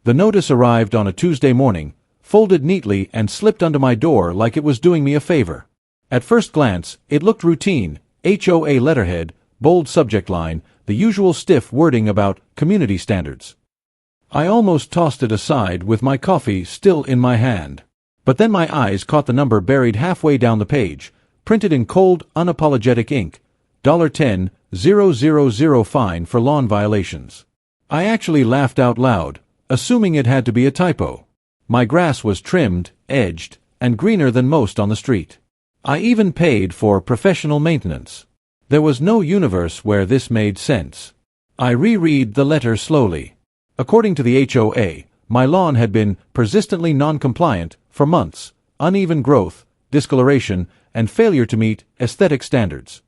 The notice arrived on a Tuesday morning, folded neatly and slipped under my door like it was doing me a favor. At first glance, it looked routine: HOA letterhead, bold subject line, the usual stiff wording about community standards. I almost tossed it aside with my coffee still in my hand. But then my eyes caught the number buried halfway down the page, printed in cold, unapologetic ink: $10,000 fine for lawn violations. I actually laughed out loud, assuming it had to be a typo. My grass was trimmed, edged, and greener than most on the street. I even paid for professional maintenance. There was no universe where this made sense. I reread the letter slowly. According to the HOA, my lawn had been persistently non-compliant for months: uneven growth, discoloration, and failure to meet aesthetic standards.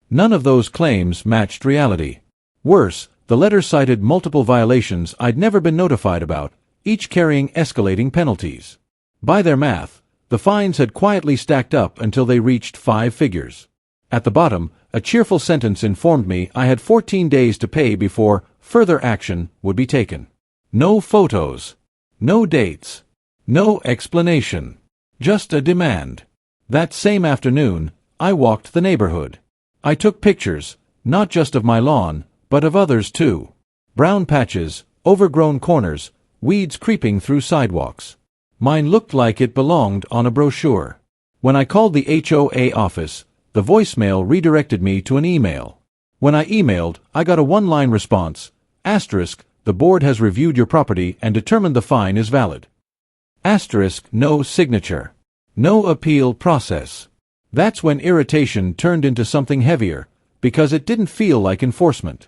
None of those claims matched reality. Worse, the letter cited multiple violations I'd never been notified about, each carrying escalating penalties. By their math, the fines had quietly stacked up until they reached 5 figures. At the bottom, a cheerful sentence informed me I had 14 days to pay before further action would be taken. No photos. No dates. No explanation. Just a demand. That same afternoon, I walked the neighborhood. I took pictures, not just of my lawn, but of others too. Brown patches, overgrown corners, weeds creeping through sidewalks. Mine looked like it belonged on a brochure. When I called the HOA office, the voicemail redirected me to an email. When I emailed, I got a one-line response: "The board has reviewed your property and determined the fine is valid." No signature. No appeal process. That's when irritation turned into something heavier, because it didn't feel like enforcement.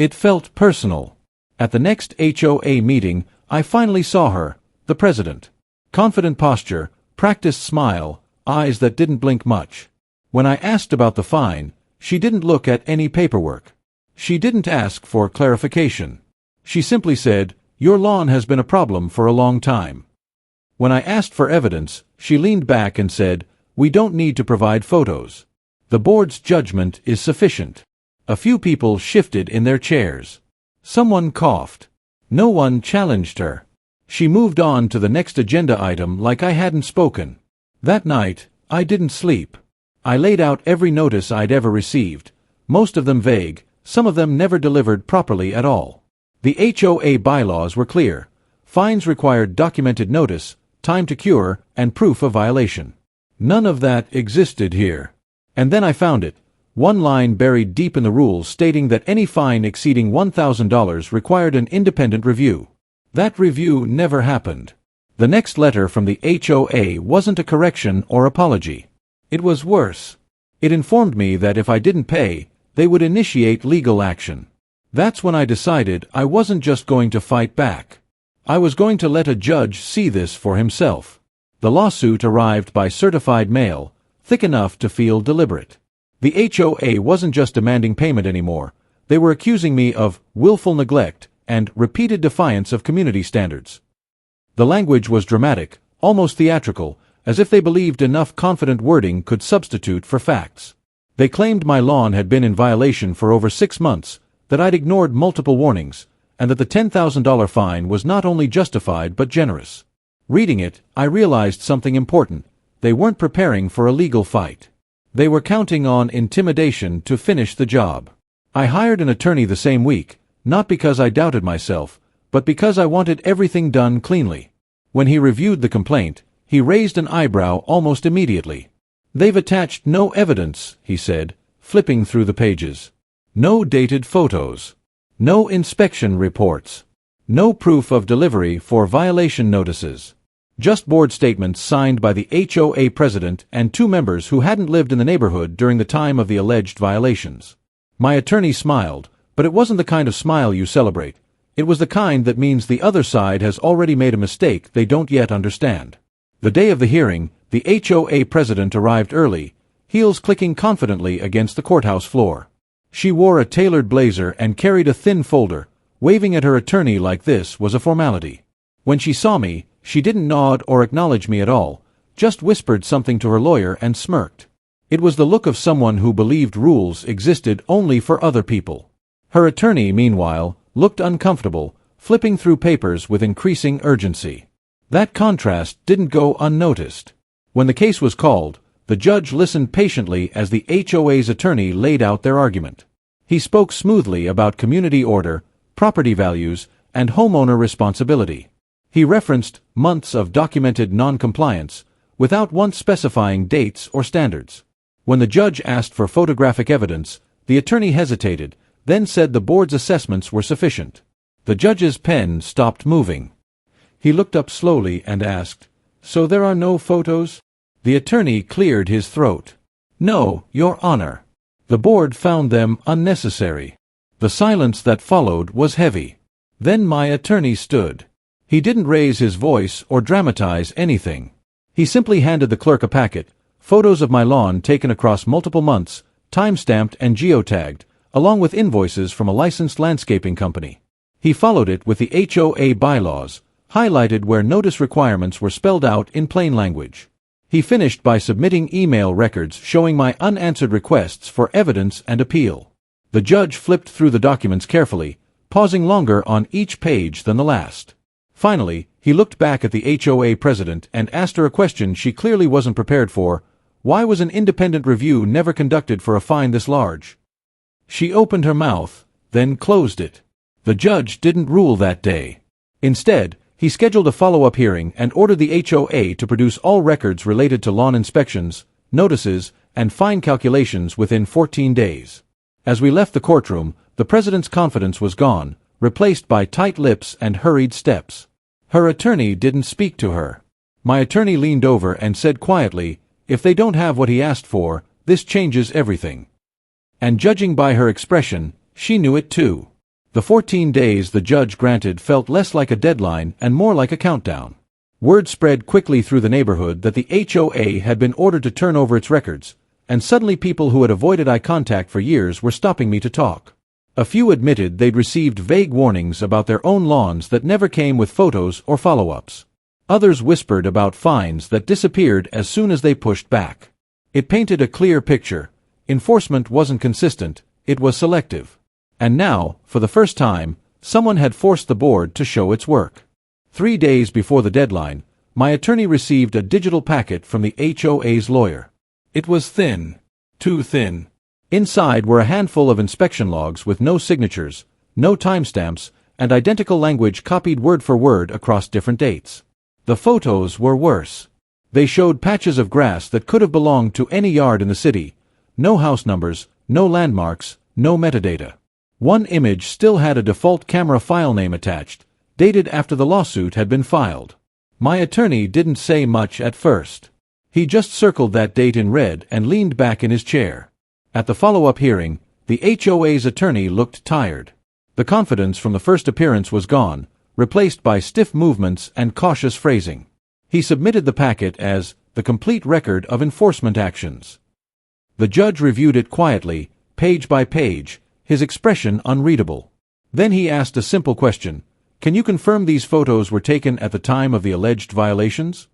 It felt personal. At the next HOA meeting, I finally saw her, the president. Confident posture, practiced smile, eyes that didn't blink much. When I asked about the fine, she didn't look at any paperwork. She didn't ask for clarification. She simply said, "Your lawn has been a problem for a long time." When I asked for evidence, she leaned back and said, "We don't need to provide photos. The board's judgment is sufficient." A few people shifted in their chairs. Someone coughed. No one challenged her. She moved on to the next agenda item like I hadn't spoken. That night, I didn't sleep. I laid out every notice I'd ever received, most of them vague, some of them never delivered properly at all. The HOA bylaws were clear. Fines required documented notice, time to cure, and proof of violation. None of that existed here. And then I found it. One line buried deep in the rules stating that any fine exceeding $1,000 required an independent review. That review never happened. The next letter from the HOA wasn't a correction or apology. It was worse. It informed me that if I didn't pay, they would initiate legal action. That's when I decided I wasn't just going to fight back. I was going to let a judge see this for himself. The lawsuit arrived by certified mail, thick enough to feel deliberate. The HOA wasn't just demanding payment anymore. They were accusing me of willful neglect and repeated defiance of community standards. The language was dramatic, almost theatrical, as if they believed enough confident wording could substitute for facts. They claimed my lawn had been in violation for over 6 months, that I'd ignored multiple warnings, and that the $10,000 fine was not only justified but generous. Reading it, I realized something important. They weren't preparing for a legal fight. They were counting on intimidation to finish the job. I hired an attorney the same week, not because I doubted myself, but because I wanted everything done cleanly. When he reviewed the complaint, he raised an eyebrow almost immediately. "They've attached no evidence," he said, flipping through the pages. "No dated photos. No inspection reports. No proof of delivery for violation notices. Just board statements signed by the HOA president and 2 members who hadn't lived in the neighborhood during the time of the alleged violations." My attorney smiled, but it wasn't the kind of smile you celebrate. It was the kind that means the other side has already made a mistake they don't yet understand. The day of the hearing, the HOA president arrived early, heels clicking confidently against the courthouse floor. She wore a tailored blazer and carried a thin folder. Waving at her attorney like this was a formality. When she saw me, she didn't nod or acknowledge me at all, just whispered something to her lawyer and smirked. It was the look of someone who believed rules existed only for other people. Her attorney, meanwhile, looked uncomfortable, flipping through papers with increasing urgency. That contrast didn't go unnoticed. When the case was called, the judge listened patiently as the HOA's attorney laid out their argument. He spoke smoothly about community order, property values, and homeowner responsibility. He referenced months of documented non-compliance, without once specifying dates or standards. When the judge asked for photographic evidence, the attorney hesitated, then said the board's assessments were sufficient. The judge's pen stopped moving. He looked up slowly and asked, "So there are no photos?" The attorney cleared his throat. "No, Your Honor. The board found them unnecessary." The silence that followed was heavy. Then my attorney stood. He didn't raise his voice or dramatize anything. He simply handed the clerk a packet, photos of my lawn taken across multiple months, time-stamped and geotagged, along with invoices from a licensed landscaping company. He followed it with the HOA bylaws, highlighted where notice requirements were spelled out in plain language. He finished by submitting email records showing my unanswered requests for evidence and appeal. The judge flipped through the documents carefully, pausing longer on each page than the last. Finally, he looked back at the HOA president and asked her a question she clearly wasn't prepared for. Why was an independent review never conducted for a fine this large? She opened her mouth, then closed it. The judge didn't rule that day. Instead, he scheduled a follow-up hearing and ordered the HOA to produce all records related to lawn inspections, notices, and fine calculations within 14 days. As we left the courtroom, the president's confidence was gone, replaced by tight lips and hurried steps. Her attorney didn't speak to her. My attorney leaned over and said quietly, "If they don't have what he asked for, this changes everything." And judging by her expression, she knew it too. The 14 days the judge granted felt less like a deadline and more like a countdown. Word spread quickly through the neighborhood that the HOA had been ordered to turn over its records, and suddenly people who had avoided eye contact for years were stopping me to talk. A few admitted they'd received vague warnings about their own lawns that never came with photos or follow-ups. Others whispered about fines that disappeared as soon as they pushed back. It painted a clear picture. Enforcement wasn't consistent, it was selective. And now, for the first time, someone had forced the board to show its work. 3 days before the deadline, my attorney received a digital packet from the HOA's lawyer. It was thin. Too thin. Inside were a handful of inspection logs with no signatures, no timestamps, and identical language copied word for word across different dates. The photos were worse. They showed patches of grass that could have belonged to any yard in the city. No house numbers, no landmarks, no metadata. One image still had a default camera file name attached, dated after the lawsuit had been filed. My attorney didn't say much at first. He just circled that date in red and leaned back in his chair. At the follow-up hearing, the HOA's attorney looked tired. The confidence from the first appearance was gone, replaced by stiff movements and cautious phrasing. He submitted the packet as the complete record of enforcement actions. The judge reviewed it quietly, page by page, his expression unreadable. Then he asked a simple question: "Can you confirm these photos were taken at the time of the alleged violations?"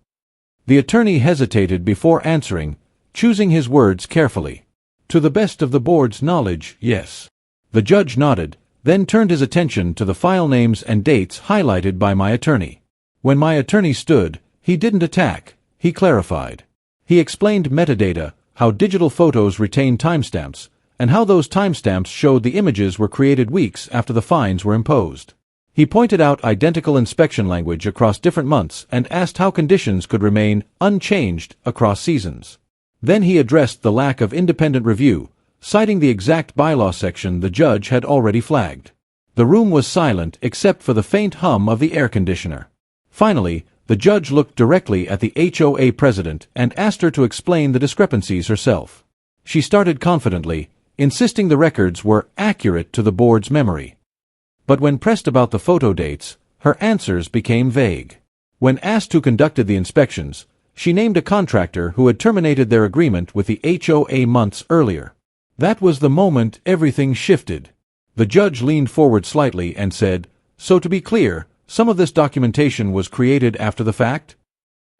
The attorney hesitated before answering, choosing his words carefully. "To the best of the board's knowledge, yes." The judge nodded, then turned his attention to the file names and dates highlighted by my attorney. When my attorney stood, he didn't attack, he clarified. He explained metadata, how digital photos retain timestamps, and how those timestamps showed the images were created weeks after the fines were imposed. He pointed out identical inspection language across different months and asked how conditions could remain unchanged across seasons. Then he addressed the lack of independent review, citing the exact bylaw section the judge had already flagged. The room was silent except for the faint hum of the air conditioner. Finally, the judge looked directly at the HOA president and asked her to explain the discrepancies herself. She started confidently, insisting the records were accurate to the board's memory. But when pressed about the photo dates, her answers became vague. When asked who conducted the inspections, she named a contractor who had terminated their agreement with the HOA months earlier. That was the moment everything shifted. The judge leaned forward slightly and said, "So to be clear, some of this documentation was created after the fact?"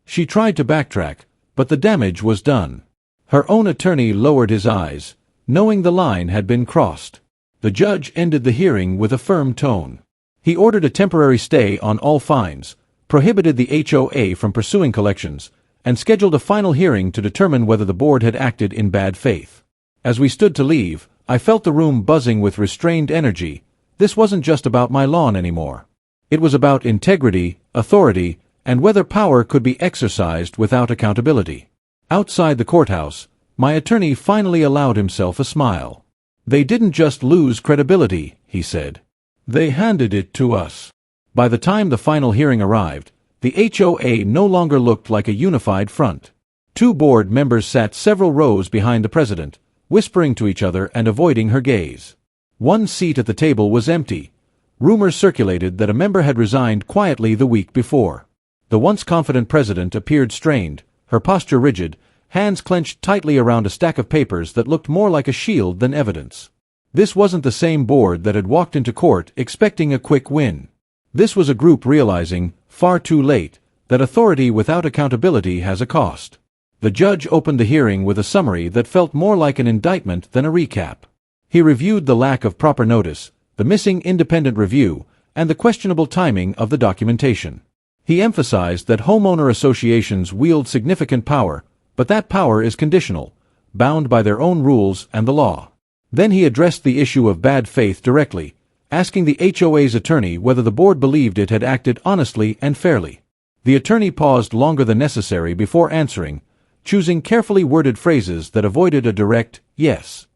She tried to backtrack, but the damage was done. Her own attorney lowered his eyes, knowing the line had been crossed. The judge ended the hearing with a firm tone. He ordered a temporary stay on all fines, prohibited the HOA from pursuing collections, and scheduled a final hearing to determine whether the board had acted in bad faith. As we stood to leave, I felt the room buzzing with restrained energy. This wasn't just about my lawn anymore. It was about integrity, authority, and whether power could be exercised without accountability. Outside the courthouse, my attorney finally allowed himself a smile. "They didn't just lose credibility," he said. "They handed it to us." By the time the final hearing arrived, the HOA no longer looked like a unified front. Two board members sat several rows behind the president, whispering to each other and avoiding her gaze. One seat at the table was empty. Rumors circulated that a member had resigned quietly the week before. The once confident president appeared strained, her posture rigid, hands clenched tightly around a stack of papers that looked more like a shield than evidence. This wasn't the same board that had walked into court expecting a quick win. This was a group realizing, far too late, that authority without accountability has a cost. The judge opened the hearing with a summary that felt more like an indictment than a recap. He reviewed the lack of proper notice, the missing independent review, and the questionable timing of the documentation. He emphasized that homeowner associations wield significant power, but that power is conditional, bound by their own rules and the law. Then he addressed the issue of bad faith directly, asking the HOA's attorney whether the board believed it had acted honestly and fairly. The attorney paused longer than necessary before answering, choosing carefully worded phrases that avoided a direct yes.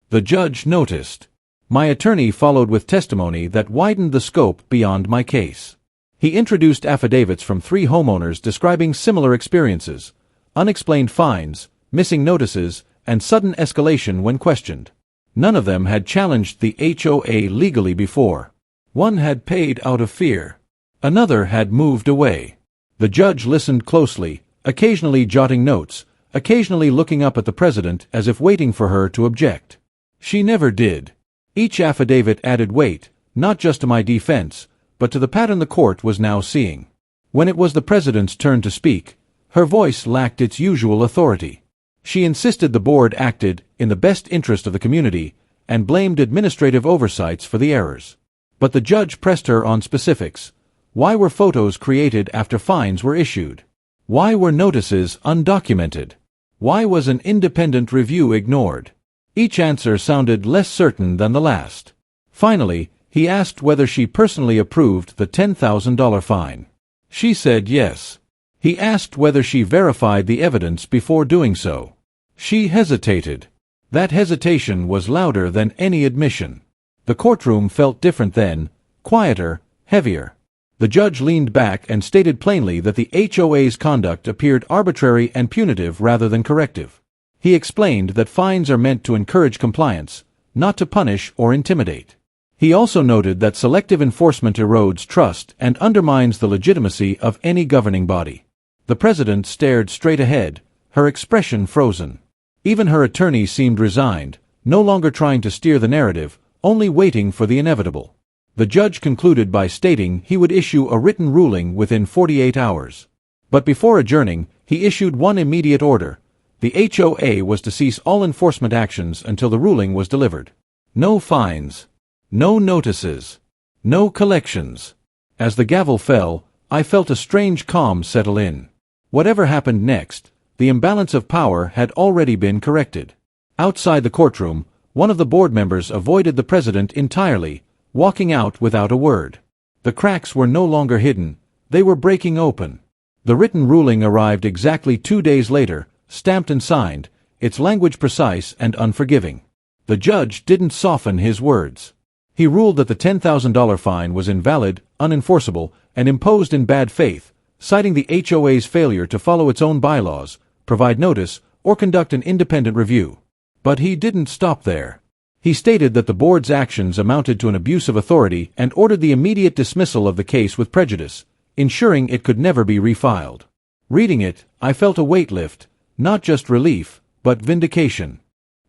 The judge noticed. My attorney followed with testimony that widened the scope beyond my case. He introduced affidavits from 3 homeowners describing similar experiences: unexplained fines, missing notices, and sudden escalation when questioned. None of them had challenged the HOA legally before. One had paid out of fear. Another had moved away. The judge listened closely, occasionally jotting notes, occasionally looking up at the president as if waiting for her to object. She never did. Each affidavit added weight, not just to my defense, but to the pattern the court was now seeing. When it was the president's turn to speak, her voice lacked its usual authority. She insisted the board acted in the best interest of the community and blamed administrative oversights for the errors. But the judge pressed her on specifics. Why were photos created after fines were issued? Why were notices undocumented? Why was an independent review ignored? Each answer sounded less certain than the last. Finally, he asked whether she personally approved the $10,000 fine. She said yes. He asked whether she verified the evidence before doing so. She hesitated. That hesitation was louder than any admission. The courtroom felt different then, quieter, heavier. The judge leaned back and stated plainly that the HOA's conduct appeared arbitrary and punitive rather than corrective. He explained that fines are meant to encourage compliance, not to punish or intimidate. He also noted that selective enforcement erodes trust and undermines the legitimacy of any governing body. The president stared straight ahead, her expression frozen. Even her attorney seemed resigned, no longer trying to steer the narrative, only waiting for the inevitable. The judge concluded by stating he would issue a written ruling within 48 hours. But before adjourning, he issued one immediate order. The HOA was to cease all enforcement actions until the ruling was delivered. No fines. No notices. No collections. As the gavel fell, I felt a strange calm settle in. Whatever happened next, the imbalance of power had already been corrected. Outside the courtroom, one of the board members avoided the president entirely, walking out without a word. The cracks were no longer hidden, they were breaking open. The written ruling arrived exactly 2 days later, stamped and signed, its language precise and unforgiving. The judge didn't soften his words. He ruled that the $10,000 fine was invalid, unenforceable, and imposed in bad faith, citing the HOA's failure to follow its own bylaws, provide notice, or conduct an independent review. But he didn't stop there. He stated that the board's actions amounted to an abuse of authority and ordered the immediate dismissal of the case with prejudice, ensuring it could never be refiled. Reading it, I felt a weight lift, not just relief, but vindication.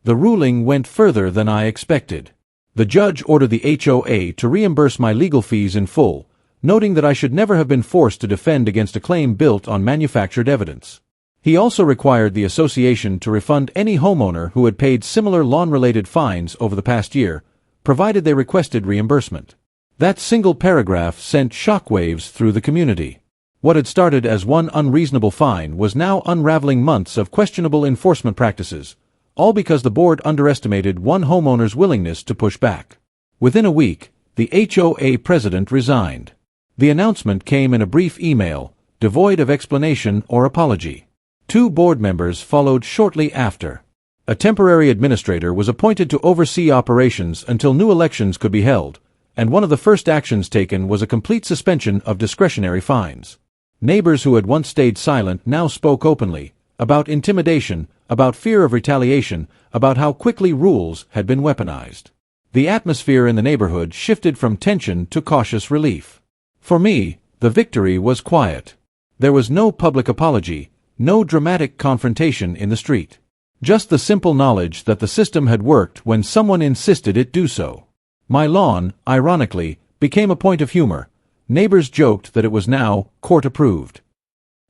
The ruling went further than I expected. The judge ordered the HOA to reimburse my legal fees in full, noting that I should never have been forced to defend against a claim built on manufactured evidence. He also required the association to refund any homeowner who had paid similar lawn-related fines over the past year, provided they requested reimbursement. That single paragraph sent shockwaves through the community. What had started as one unreasonable fine was now unraveling months of questionable enforcement practices, all because the board underestimated one homeowner's willingness to push back. Within a week, the HOA president resigned. The announcement came in a brief email, devoid of explanation or apology. 2 board members followed shortly after. A temporary administrator was appointed to oversee operations until new elections could be held, and one of the first actions taken was a complete suspension of discretionary fines. Neighbors who had once stayed silent now spoke openly, about intimidation, about fear of retaliation, about how quickly rules had been weaponized. The atmosphere in the neighborhood shifted from tension to cautious relief. For me, the victory was quiet. There was no public apology, no dramatic confrontation in the street. Just the simple knowledge that the system had worked when someone insisted it do so. My lawn, ironically, became a point of humor. Neighbors joked that it was now court-approved.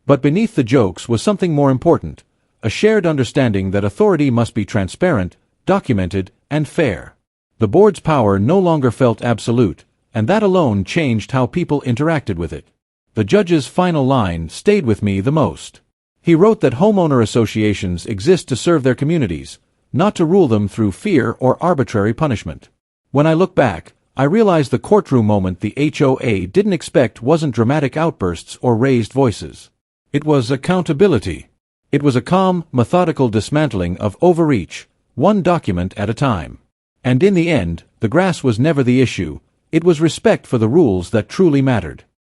But beneath the jokes was something more important, a shared understanding that authority must be transparent, documented, and fair. The board's power no longer felt absolute, and that alone changed how people interacted with it. The judge's final line stayed with me the most. He wrote that homeowner associations exist to serve their communities, not to rule them through fear or arbitrary punishment. When I look back, I realize the courtroom moment the HOA didn't expect wasn't dramatic outbursts or raised voices. It was accountability. It was a calm, methodical dismantling of overreach, one document at a time. And in the end, the grass was never the issue, it was respect for the rules that truly mattered.